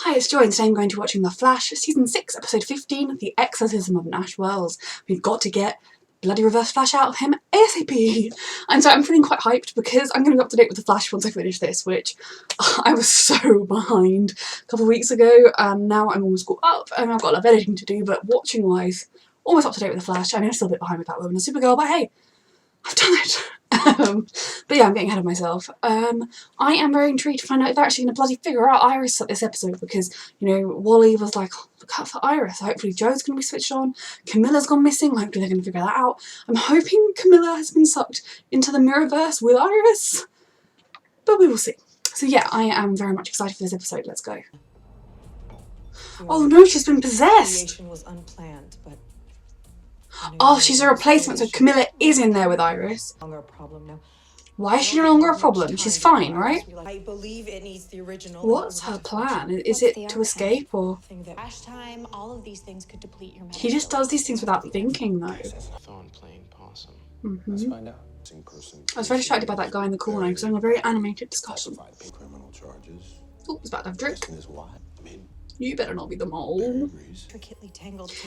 Hi, it's Joy, and today I'm going to be watching The Flash, Season 6, Episode 15, The Exorcism of Nash Wells. We've got to get bloody Reverse Flash out of him ASAP! And so I'm feeling quite hyped because I'm going to be up to date with The Flash once I finish this, which I was so behind a couple of weeks ago, and now I'm almost caught up, and I've got a lot of editing to do, but watching-wise, almost up to date with The Flash. I mean, I'm still a bit behind with Batwoman and Supergirl, but hey, I've done it! But yeah, I'm getting ahead of myself. I am very intrigued to find out if they're actually going to bloody figure out Iris at this episode because, you know, Wally was like, oh, look out for Iris. Hopefully Joe's going to be switched on. Camilla's gone missing. Hopefully they're going to figure that out. I'm hoping Camilla has been sucked into the Mirrorverse with Iris, but we will see. So yeah, I am very much excited for this episode. Let's go. Oh no, she's been possessed! Was unplanned, but oh, she's a replacement, so Camilla is in there with Iris. Why is she no longer a problem? She's fine, right? I believe it needs the original. What's her plan? Is it to escape or? Last time, all of these things could deplete your He just does these things without thinking, though. Let's find out. I was very distracted by that guy in the corner because I'm a very animated discussion. Oh, he's about to have a drink. You better not be the mole.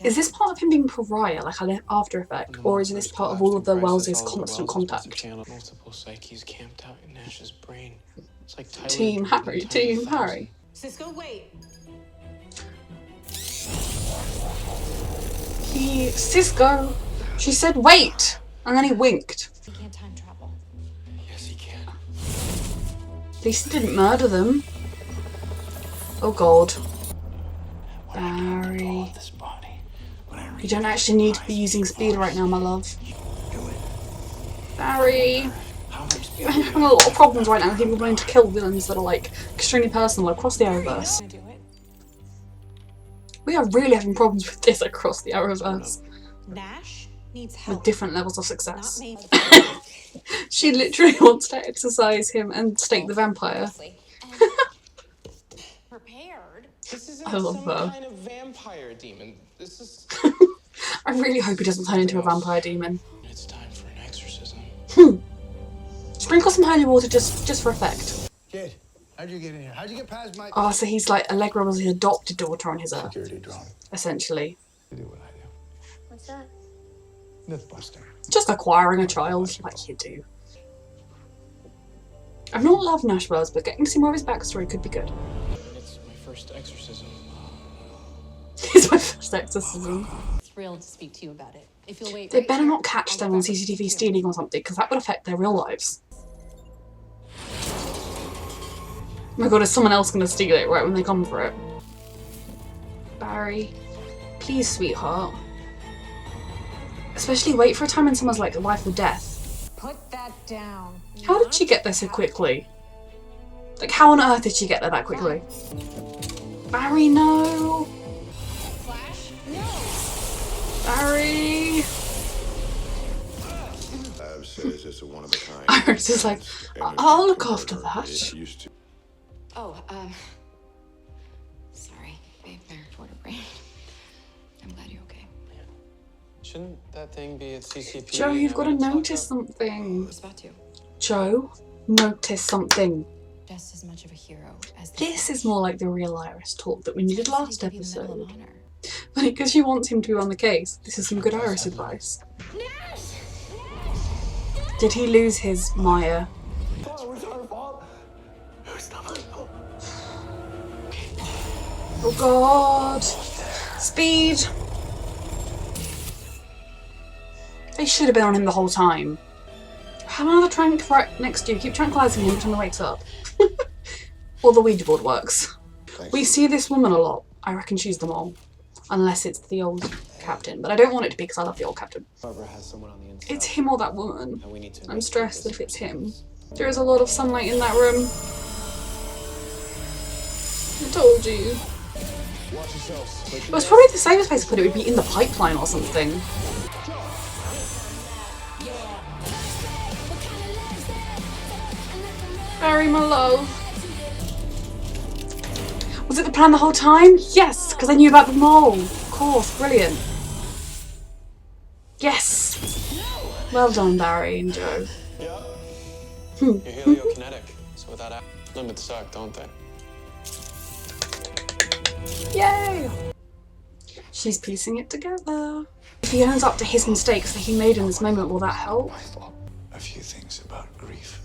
Is this part of him being pariah, like an after effect, or is this part of all of the Wells' constant contact? Multiple psyches camped out in Nash's brain. It's like Team Harry, Team Harry. Cisco, wait. Cisco. She said wait, and then he winked. He can't time travel. Yes, he can. At least he didn't murder them. Oh god. Barry. You don't actually need to be using speed right now, my love. Barry. You're having a lot of problems right now. People wanting to kill villains that are like extremely personal across the Arrowverse. We are really having problems with this across the Arrowverse. Nash needs help. With different levels of success. She literally wants to exorcise him and stake the vampire. Prepared. This isn't I love some her. kind of vampire demon. This is. I really hope he doesn't turn into a vampire demon. It's time for an exorcism. Sprinkle some holy water just for effect. Kid, how'd you get in here? How'd you get past my Oh, so he's like Allegra was his adopted daughter on his earth, security drone? essentially. You do what I do. What's that? Myth busting. Just acquiring a child, like you do. I've not loved Nash Wells, but getting to see more of his backstory could be good. It's my first exorcism. It's my first exorcism. Thrilled to speak to you about it. If you'll wait. They better not catch them on CCTV stealing or something, because that would affect their real lives. Oh my god, is someone else going to steal it right when they come for it? Barry, please, sweetheart. Especially wait for a time when someone's like life or death. Put that down. How did she get there so quickly? Like, how on earth did she get there that quickly? Barry, no! Flash? No. Barry! Says it's a one of a kind. Iris is like, I'll look after that. Oh, sorry. Babe, my reporter brain. I'm glad you're okay. Shouldn't that thing be at CCP? Joe, you've got to evidence notice lockup? something. Who's about to? Joe, notice something. Just as much of a hero as This is more like the real Iris talk that we needed last Give you the Medal episode. of Honor. Funny, because she wants him to be on the case. This is some good Iris advice. Did he lose his Maya? Oh god! Speed! They should have been on him the whole time. Have another trank right next to you. Keep tranquilizing him every time he wakes up. Or the Ouija board works. We see this woman a lot. I reckon she's the mole. Unless it's the old captain. But I don't want it to be because I love the old captain. Has someone on the inside. It's him or that woman. And we need to I'm stressed that if it's him. There is a lot of sunlight in that room. I told you. It was probably the safest place to put it would be in the pipeline or something. Barry, my love. Was it the plan the whole time? Yes, because I knew about the mole. Of course, brilliant. Yes. Well done, Barry and Joe. Yeah. You're heliokinetic, so without limits suck, don't they? She's piecing it together. If he owns up to his mistakes that he made in this moment, will that help? My fault. A few things about grief.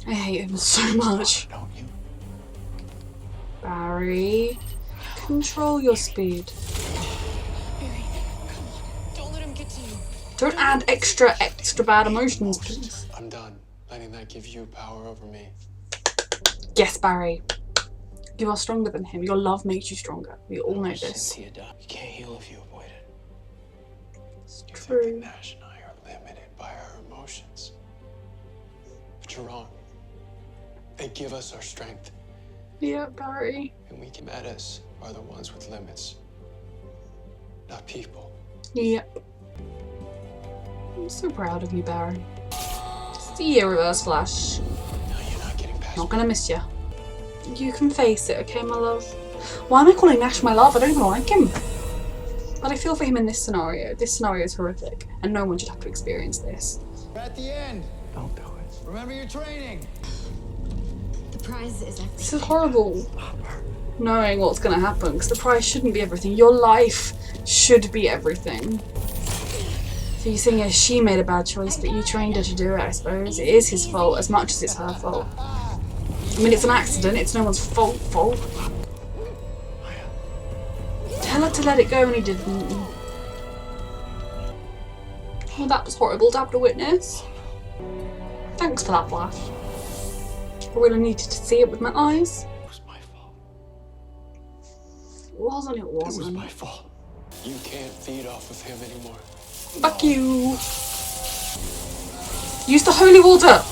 I hate him so much. Don't you? Barry, control your speed. Don't let him get to you. Don't add extra bad emotions, please. I'm done letting that give you power over me. Yes, Barry. You are stronger than him. Your love makes you stronger. We all know this. Cynthia died. You can't heal if you avoid it. It's You think true. that Nash and I are limited by our emotions. But you're wrong. They give us our strength. Yeah, Barry. And we can at us are the ones with limits. Not people. Yep. I'm so proud of you, Barry. See you, Reverse Flash. No, you're not getting past Not gonna miss you. You can face it, okay, my love? Why am I calling Nash my love? I don't even like him. But I feel for him in this scenario. This scenario is horrific, and no one should have to experience this. We're at the end. Don't do it. Remember your training. The prize is everything. This is horrible. Knowing what's gonna happen, because the prize shouldn't be everything. Your life should be everything. So you're saying, yes, she made a bad choice, but you trained her to do it, I suppose. It is his fault as much as it's her fault. I mean, it's an accident, it's no one's fault. Tell her to let it go and he didn't. Well, that was horrible to have to witness. Thanks for that, Flash. I really needed to see it with my eyes. It was my fault. It wasn't, it It was wasn't. my fault. You can't feed off of him anymore. Fuck you. Use the holy water.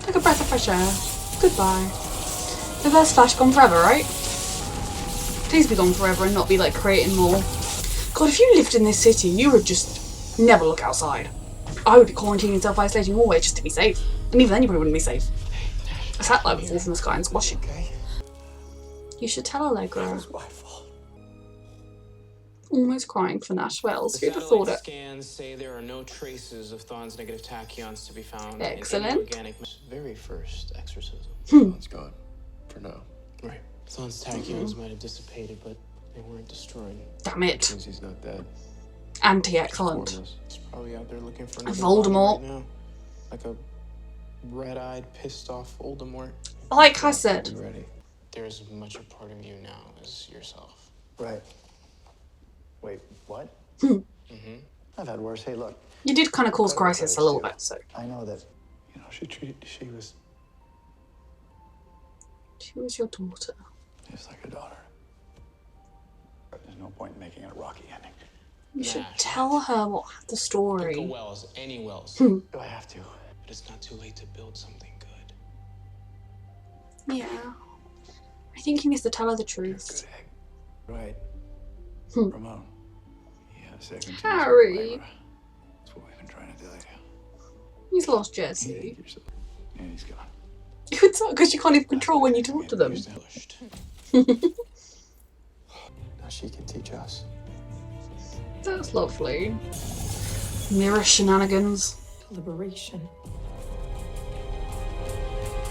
Take a breath of fresh air. Goodbye. Reverse Flash gone forever, right? Please be gone forever and not be like creating more. God, if you lived in this city, you would just never look outside. I would be quarantining, self-isolating always just to be safe. And even then you probably wouldn't be safe. A satellite would fall from the sky and squash you. Okay? You should tell Allegra. It was my fault. Almost crying for Nash Wells. The Who'd have thought satellite it? scans say there are no traces of Thon's negative tachyons to be found Excellent. in any organic very first exorcism. It's gone. For now. Right. Thon's tachyons might have dissipated, but they weren't destroyed. Damn it. Means he's not dead. Anti-excellent. He's probably out there looking for another Voldemort. body right now. Like a red-eyed, pissed-off Voldemort. Like I said. You ready? There's as much a part of you now as yourself. Right. Wait, what? I've had worse. Hey, look. You did kind of cause crisis a little bit, so. I know that, you know, she was She was your daughter. just like a daughter. There's no point in making it a rocky ending. You should Nash. tell her what the Pick a story. Wells, any Wells. Do I have to? But it's not too late to build something good. Yeah. I think he needs to tell her the Good truth. egg. Right. Hmm. Ramon. Yeah, second chance. Harry. That's what we've been trying to tell you. He's lost You Jesse. hate yourself. And he's gone. It's not because you can't even control when you talk to them. Pushed. Now she can teach us. That's lovely. Mirror shenanigans. Liberation.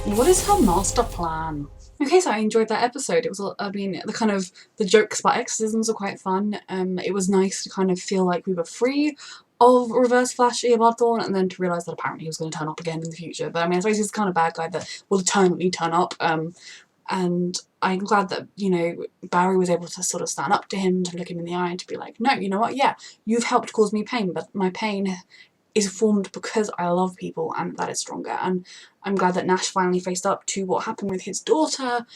What is her master plan? Okay, so I enjoyed that episode. It was, I mean, the jokes about exorcisms are quite fun. It was nice to kind of feel like we were free of Reverse Flash Eobard and then to realise that apparently he was going to turn up again in the future. But I mean, I suppose he's the kind of bad guy that will eternally turn up. And I'm glad that, you know, Barry was able to sort of stand up to him, to look him in the eye and to be like, no, you know what, yeah, you've helped cause me pain, but my pain is formed because I love people and that is stronger. And I'm glad that Nash finally faced up to what happened with his daughter,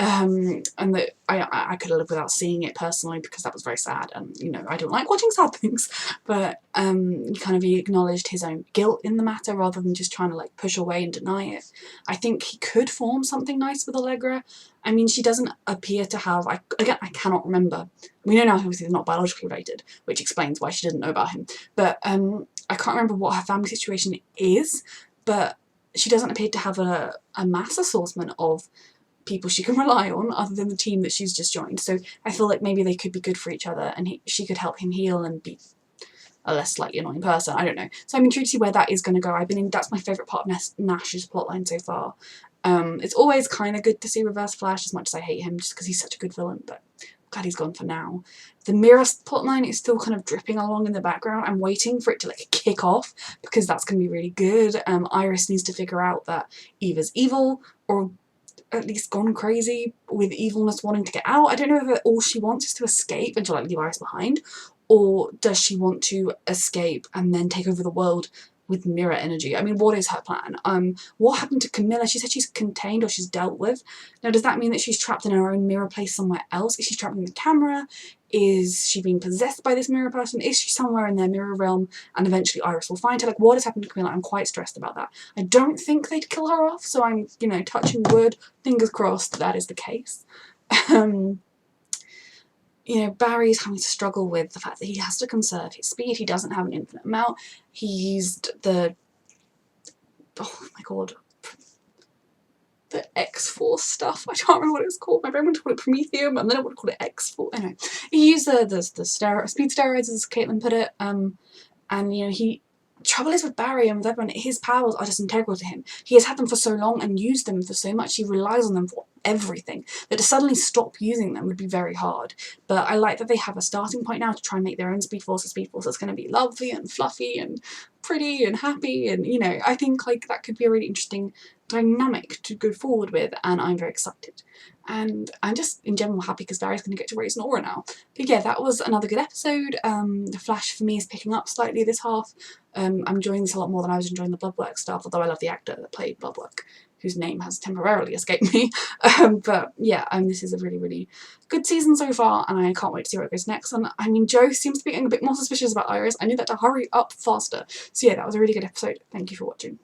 and that I could have lived without seeing it personally because that was very sad, and you know I don't like watching sad things, but he acknowledged his own guilt in the matter rather than just trying to like push away and deny it. I think he could form something nice with Allegra. I mean, she doesn't appear to have, I cannot remember. We know now obviously they're not biologically related, which explains why she didn't know about him, but I can't remember what her family situation is, but she doesn't appear to have a mass assortment of people she can rely on other than the team that she's just joined. So I feel like maybe they could be good for each other and she could help him heal and be a less slightly annoying person. I don't know. So I'm intrigued to see where that is going to go. That's my favourite part of Nash's plotline so far. It's always kind of good to see Reverse Flash as much as I hate him just because he's such a good villain, but glad he's gone for now. The mirror plotline is still kind of dripping along in the background. I'm waiting for it to like kick off because that's going to be really good. Iris needs to figure out that Eva's evil, or at least gone crazy with evilness wanting to get out. I don't know if all she wants is to escape and to like leave Iris behind, or does she want to escape and then take over the world with mirror energy? I mean, what is her plan? What happened to Camilla? She said she's contained or she's dealt with. Now, does that mean that she's trapped in her own mirror place somewhere else? Is she trapped in the camera? Is she being possessed by this mirror person? Is she somewhere in their mirror realm and eventually Iris will find her? Like, what has happened to Camilla? I'm quite stressed about that. I don't think they'd kill her off, so I'm, you know, touching wood, fingers crossed that is the case. You know, Barry's having to struggle with the fact that he has to conserve his speed. He doesn't have an infinite amount. He used the, oh my god, the X-Force stuff. I can't remember what it's called. My brain wanted to call it Prometheum, and then I want to call it X-Force. Anyway, he used the speed steroids, as Caitlin put it. And you know, trouble is with Barry and with everyone, his powers are just integral to him. He has had them for so long and used them for so much, he relies on them for everything, that to suddenly stop using them would be very hard. But I like that they have a starting point now to try and make their own Speed Force, a Speed Force that's going to be lovely and fluffy and pretty and happy, and you know, I think like that could be a really interesting dynamic to go forward with, and I'm very excited. And I'm just in general happy because Barry's going to get to raise Nora now. But yeah, that was another good episode. The Flash for me is picking up slightly this half. I'm enjoying this a lot more than I was enjoying the Bloodwork stuff, although I love the actor that played Bloodwork, whose name has temporarily escaped me. But yeah, this is a really, really good season so far, and I can't wait to see where it goes next. And I mean, Joe seems to be getting a bit more suspicious about Iris. I knew that to hurry up faster. So yeah, that was a really good episode. Thank you for watching.